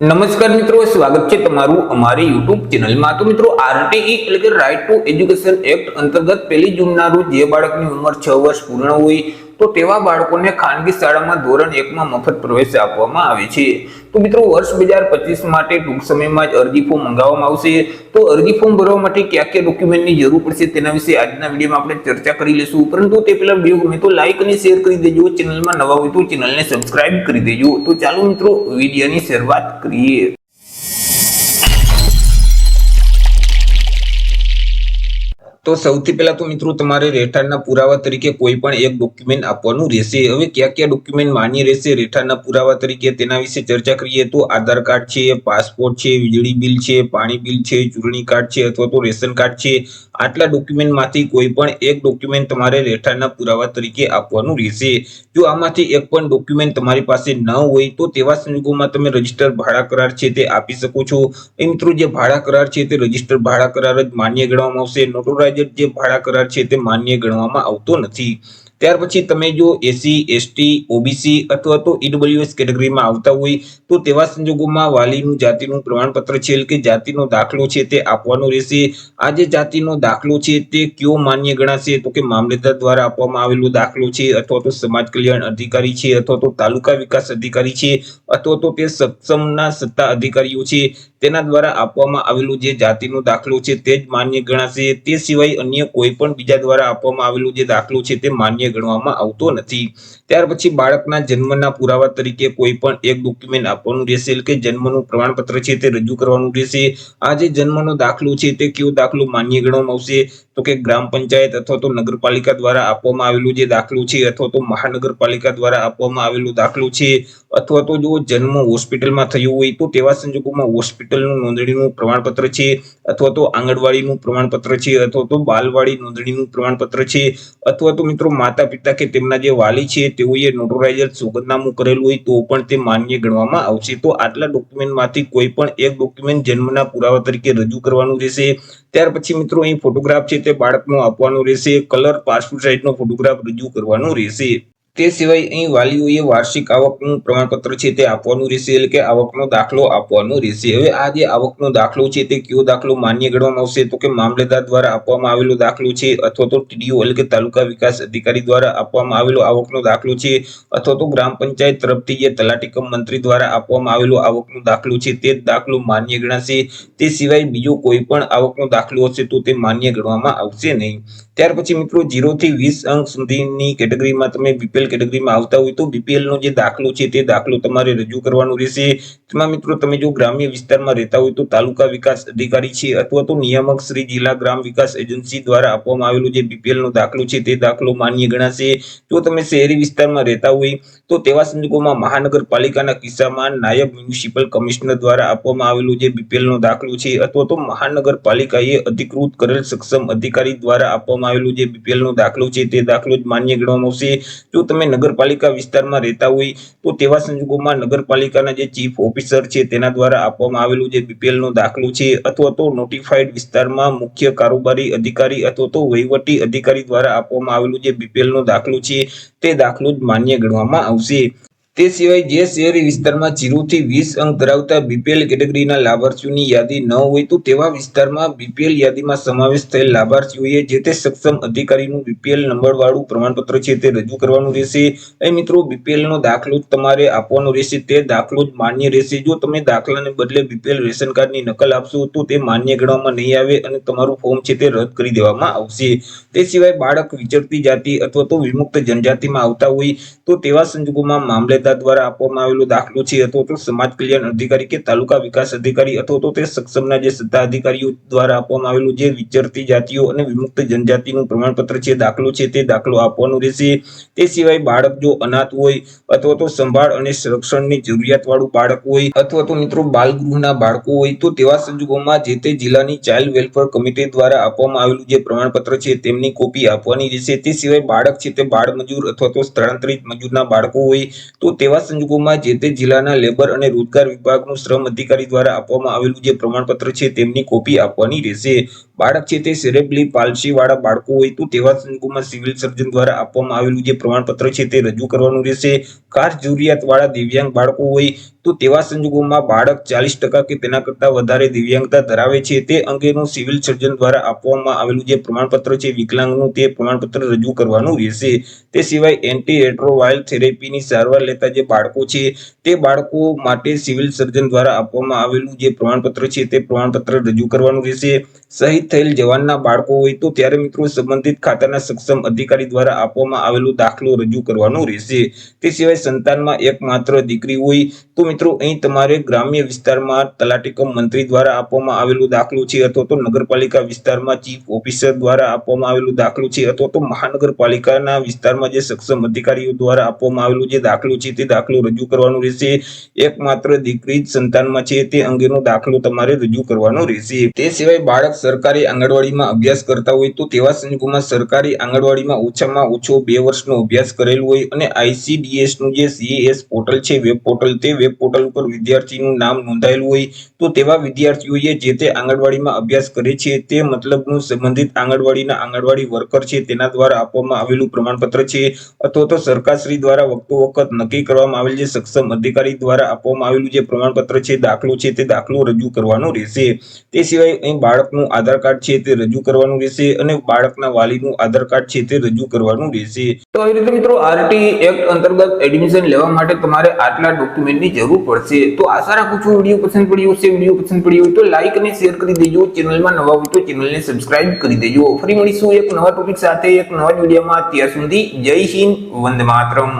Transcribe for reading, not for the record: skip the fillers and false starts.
નમસ્કાર મિત્રો, સ્વાગત છે તમારું અમારી યુટ્યુબ ચેનલમાં। તો મિત્રો, આરટીઈ એટલે કે રાઇટ ટુ એજ્યુકેશન એક્ટ અંતર્ગત 1 જૂનના રોજ જે બાળકની ઉંમર 6 વર્ષ પૂર્ણ હોય તો તેવા બાળકોને ખાનગી શાળામાં ધોરણ 1માં મફત પ્રવેશ આપવામાં આવે છે। તો મિત્રો, વર્ષ 2025 માટે ટૂંક સમયમાં જ અરજી ફોર્મ મંગાવવામાં આવશે। તો અરજી ફોર્મ ભરવા માટે કયા કયા ડોક્યુમેન્ટની જરૂર પડશે તેના વિશે આજના વિડીયોમાં આપણે ચર્ચા કરી લઈશું। પરંતુ તે પહેલા વિડીયો ગમે તો લાઈક અને શેર કરી દેજો, ચેનલમાં નવા હોય તો ચેનલને સબસ્ક્રાઇબ કરી દેજો। તો ચાલો મિત્રો, વિડીયોની શરૂઆત કરીએ। તો સૌથી પહેલા તો મિત્રો, તમારે રહેઠાણના પુરાવા તરીકે કોઈ પણ એક ડોક્યુમેન્ટ આપવાનું રહેશે। હવે કયા કયા ડોક્યુમેન્ટ માન્ય રહેશે રહેઠાણના પુરાવા તરીકે તેના વિશે ચર્ચા કરીએ તો આધાર કાર્ડ છે, પાસપોર્ટ છે, વીજળી બિલ છે, પાણી બિલ છે, ચૂંટણી કાર્ડ છે અથવા તો રેશન કાર્ડ છે। આટલા ડોક્યુમેન્ટમાંથી કોઈ પણ એક ડોક્યુમેન્ટ તમારે રહેઠાણના પુરાવા તરીકે આપવાનું રહેશે। જો આમાંથી એક પણ ડોક્યુમેન્ટ તમારી પાસે ન હોય તો તેવા સંજોગોમાં તમે રજીસ્ટર ભાડા કરાર છે તે આપી શકો છો। એ મિત્રો, જે ભાડા કરાર છે તે રજીસ્ટર ભાડા કરાર જ માન્ય ગણવામાં આવશે। નોટરાઇઝ જે ભાડા કરાર છે તે માન્ય ગણવામાં આવતો નથી। ત્યાર પછી તમે જો એસસી, એસટી, ઓબીસી અથવા તો ઈડબ્લ્યુએસ કેટેગરીમાં આવતા હોય તો તેવા સંજોગોમાં વાલીનું જાતિનું પ્રમાણપત્ર છે એટલે કે જાતિનો દાખલો છે તે આપવાનો રહેશે। આ જે જાતિનો દાખલો છે તે કયો માન્ય ગણાશે તો કે મામલતદાર દ્વારા આપવામાં આવેલો દાખલો છે અથવા તો સમાજ કલ્યાણ અધિકારી છે અથવા તો તાલુકા વિકાસ અધિકારી છે અથવા તો તે સક્ષમના સત્તા અધિકારીઓ છે તેના દ્વારા આપવામાં આવેલો જે જાતિનો દાખલો છે તે જ માન્ય ગણાશે। તે સિવાય અન્ય કોઈ પણ બીજા દ્વારા આપવામાં આવેલો જે દાખલો છે તે માન્ય ગણવામાં આવતો નથી। ત્યાર પછી બાળકના જન્મના પુરાવા તરીકે કોઈ પણ એક ડોક્યુમેન્ટ આપવાનું રહેશે એટલે કે જન્મનું પ્રમાણપત્ર છે તે રજૂ કરવાનું રહેશે। આ જે જન્મનો દાખલો છે તે કયો દાખલો માન્ય ગણવામાં આવશે તો કે ગ્રામ પંચાયત અથવા તો નગરપાલિકા દ્વારા આપવામાં આવેલો જે દાખલો છે અથવા તો મહાનગરપાલિકા દ્વારા આપવામાં આવેલો દાખલો છે અથવા તો જો જન્મ હોસ્પિટલમાં થયો હોય તો તેવા સંજોગોમાં હોસ્પિટલનું નોંધણીનું પ્રમાણપત્ર છે અથવા તો આંગણવાડીનું પ્રમાણપત્ર છે અથવા તો બાલવાડી નોંધણીનું પ્રમાણપત્ર છે અથવા તો મિત્રો માતા પિતા કે તેમના જે વાલી છે તેઓએ નોટરાઇઝ સોગંદનામું કરેલું હોય તો પણ તે માન્ય ગણવામાં આવશે। તો આટલા ડોક્યુમેન્ટમાંથી કોઈ પણ એક ડોક્યુમેન્ટ જન્મના પુરાવા તરીકે રજૂ કરવાનું રહેશે। ત્યાર પછી મિત્રો, અહીં ફોટોગ્રાફ છે તે બાળકનો આપવાનો રહેશે। કલર પાસપોર્ટ સાઇઝનો ફોટોગ્રાફ રજૂ કરવાનો રહેશે। તે સિવાય અહીં વાલીઓએ વાર્ષિક આવકનું પ્રમાણપત્ર છે તે આપવાનું રહેશે એટલે કે આવકનો દાખલો આપવાનો રહેશે। હવે આ જે આવકનો દાખલો છે તે કયો દાખલો માન્ય ગણવામાં આવશે તો કે મામલતદાર દ્વારા આપવામાં આવેલો દાખલો છે અથવા તો ટીડીઓ એટલે કે તાલુકા વિકાસ અધિકારી દ્વારા આપવામાં આવેલો આવકનો દાખલો છે અથવા તો ગ્રામ પંચાયત તરફથી જે તલાટી કમ મંત્રી દ્વારા આપવામાં આવેલો આવકનો દાખલો છે તે દાખલો માન્ય ગણાશે। તે સિવાય બીજો કોઈ પણ આવકનો દાખલો હશે તો તે માન્ય ગણવામાં આવશે નહીં। ત્યાર પછી મિત્રો, 0 થી 20 અંક સુધીની કેટેગરીમાં તમે બીપીએલ કેટેગરીમાં આવતા હોય તો બીપીએલ નો જે દાખલો છે તે દાખલો તમારે રજૂ કરવાનો રહેશે। તેમાં મિત્રો, તમે જો ગ્રામ્ય વિસ્તારમાં રહેતા હોય તો તાલુકા વિકાસ અધિકારી છે અથવા તો નિયામક શ્રી જિલ્લા ગ્રામ વિકાસ એજન્સી દ્વારા આપવામાં આવેલો જે બીપીએલ નો દાખલો છે તે દાખલો માન્ય ગણાશે। જો તમે શહેરી વિસ્તારમાં રહેતા હોય તો તેવા સંજોગોમાં મહાનગરપાલિકાના કિસ્સામાં નાયબ મ્યુનિસિપલ કમિશનર દ્વારા આપવામાં આવેલો જે બીપીએલ નો દાખલો છે અથવા તો મહાનગરપાલિકાએ અધિકૃત કરેલ સક્ષમ અધિકારી દ્વારા આપવામાં આવેલો જે બીપીએલ નો દાખલો છે તે દાખલો જ માન્ય ગણવામાં આવશે। જો તમે નગરપાલિકા વિસ્તારમાં રહેતા હોય તો તેવા સંજોગોમાં નગરપાલિકાના જે ચીફ ઓફિસર છે તેના દ્વારા આપવામાં આવેલો જે બીપીએલ નો દાખલો છે અથવા તો નોટિફાઈડ વિસ્તારમાં મુખ્ય કારોબારી અધિકારી અથવા તો વહીવટી અધિકારી દ્વારા આપવામાં આવેલો જે બીપીએલ નો દાખલો છે તે દાખલો જ માન્ય ગણવામાં આવશે। તે સિવાય જે શહેરી વિસ્તારમાં 0 થી 20 અંક ધરાવતા બીપીએલ કેટેગરીના લાભાર્થીઓની યાદી ન હોય તો તેવા વિસ્તારમાં બીપીએલ યાદીમાં સમાવેશ થયેલ લાભાર્થીઓએ જે તે સક્ષમ અધિકારીનું બીપીએલ નંબર વાળું પ્રમાણપત્ર છે તે રજૂ કરવાનું રહેશે। એ મિત્રો, બીપીએલ નો દાખલો જ તમારે આપવાનો રહેશે, તે દાખલો જ માન્ય રહેશે। જો તમે દાખલાને બદલે બીપીએલ રેશન કાર્ડની નકલ આપશો તો તે માન્ય ગણવામાં નહીં આવે અને તમારું ફોર્મ છે તે રદ કરી દેવામાં આવશે। તે સિવાય બાળક વિચરતી જાતિ અથવા તો વિમુક્ત જનજાતિમાં આવતા હોય તો તેવા સંજોગોમાં મામલતદાર દ્વારા આપવામાં આવેલો દાખલો છે અથવા તો સમાજ કલ્યાણ અધિકારી કે તાલુકા વિકાસ અધિકારી અથવા તો તે સક્ષમના જે સત્તા અધિકારીઓ દ્વારા આપવામાં આવેલું જે વિચરતી જાતિઓ અને વિમુક્ત જનજાતિનું પ્રમાણપત્ર છે દાખલો છે તે દાખલો આપવાનો રહેશે। તે સિવાય બાળક જો અનાથ હોય અથવા તો સંભાળ અને સંરક્ષણની જરૂરિયાત વાળું બાળક હોય અથવા તો મિત્રો બાલગૃહના બાળકો હોય તો તેવા સંજોગોમાં જે તે જિલ્લાની ચાઇલ્ડ વેલફેર કમિટી દ્વારા આપવામાં આવેલું જે પ્રમાણપત્ર છે તેમની કોપી આપવાની રહેશે। તે સિવાય બાળક છે તે બાળ મજૂર અથવા તો સ્થળાંતરિત મજૂરના બાળકો હોય તો તેવા સંજોગોમાં જે તે જિલ્લાના લેબર અને રોજગાર વિભાગનું શ્રમ અધિકારી દ્વારા આપવામાં આવેલું જે પ્રમાણપત્ર છે તેમની કોપી આપવાની રહેશે। બાળક છે તે સેરેબ્રલ પાલ્સી વાળા બાળકો હોય તો તેવા સંજોગોમાં સિવિલ સર્જન દ્વારા આપવામાં આવેલું જે પ્રમાણપત્ર છે તે રજૂ કરવાનું રહેશે. ખાસ જરૂરિયાત વાળા દિવ્યાંગ બાળકો હોય તો તેવા સંજોગોમાં બાળક 40% કે તેના કરતા વધારે દિવ્યાંગતા ધરાવે છે તે અંગેનું સિવિલ સર્જન દ્વારા આપવામાં આવેલું જે પ્રમાણપત્ર છે વિકલાંગનું તે પ્રમાણપત્ર રજૂ કરવાનું રહેશે. તે સિવાય એન્ટી રેટ્રોવાયરલ થેરેપીની સારવાર લેતા જે બાળકો છે તે બાળકો માટે સિવિલ સર્જન દ્વારા આપવામાં આવેલું જે પ્રમાણપત્ર છે તે પ્રમાણપત્ર રજૂ કરવાનું રહેશે. શહીદ થયેલ જવાનના બાળકો હોય તો ત્યારે મિત્રો સંબંધિત ખાતાના સક્ષમ અધિકારી દ્વારા આપવામાં આવેલો દાખલો રજૂ કરવાનો રહેશે. તે સિવાય સંતાનમાં એકમાત્ર દીકરી હોય તો મિત્રો અહીં તમારે ગ્રામ્ય વિસ્તારમાં તલાટી કમ મંત્રી દ્વારા આપવામાં આવેલો દાખલો છે અથવા તો નગરપાલિકા વિસ્તારમાં ચીફ ઓફિસર દ્વારા આપવામાં આવેલો દાખલો છે અથવા તો મહાનગરપાલિકાના વિસ્તારમાં જે સક્ષમ અધિકારીઓ દ્વારા આપવામાં આવેલો જે દાખલો છે તે દાખલો રજૂ કરવાનો રહેશે. એકમાત્ર દીકરી જ સંતાનમાં છે તે અંગેનો દાખલો તમારે રજૂ કરવાનો રહેશે. તે સિવાય બાળક સરકારી આંગણવાડીમાં અભ્યાસ કરતા હોય તો તેવા સંજોગોમાં સરકારી આંગણવાડીમાં ઓછામાં ઓછો 2 વર્ષનો અભ્યાસ કરેલો હોય અને ICDS નું જે CAS પોર્ટલ છે વેબ પોર્ટલ તે વેબ પોર્ટલ ઉપર વિદ્યાર્થીનું નામ નોંધાયેલું હોય તો તેવા વિદ્યાર્થીઓએ જે તે આંગણવાડીમાં અભ્યાસ કરે છે તે મતલબનું સંબંધિત આંગણવાડીના આંગણવાડી વર્કર છે તેના દ્વારા આપવામાં આવેલું પ્રમાણપત્ર છે અથવા તો સરકારશ્રી દ્વારા વખત નક્કી કરવામાં આવેલ જે સક્ષમ અધિકારી દ્વારા આપવામાં આવેલું જે પ્રમાણપત્ર છે દાખલો છે તે દાખલો રજૂ કરવાનો રહેશે. તે સિવાય અહીં બાળકનું આધાર કાર્ડ છે તે રજૂ કરવાનું રહેશે અને બાળકના વાલીનું આધાર કાર્ડ છે તે રજૂ કરવાનું રહેશે. તો આવી રીતે મિત્રો RT એક્ટ અંતર્ગત એડમિશન લેવા માટે તમારે આટલા ડોક્યુમેન્ટની જરૂર પડશે. તો આશા રાખું છું વિડીયો પસંદ પડ્યો હશે. વિડીયો પસંદ પડ્યો હોય તો લાઈક અને શેર કરી દેજો. ચેનલમાં નવા હોય તો ચેનલને સબસ્ક્રાઇબ કરી દેજો. ફરી મળીશું એક નવા ટોપિક સાથે એક નવા વિડીયોમાં. ત્યાર સુધી જય હિન્દ, વંદે માતરમ.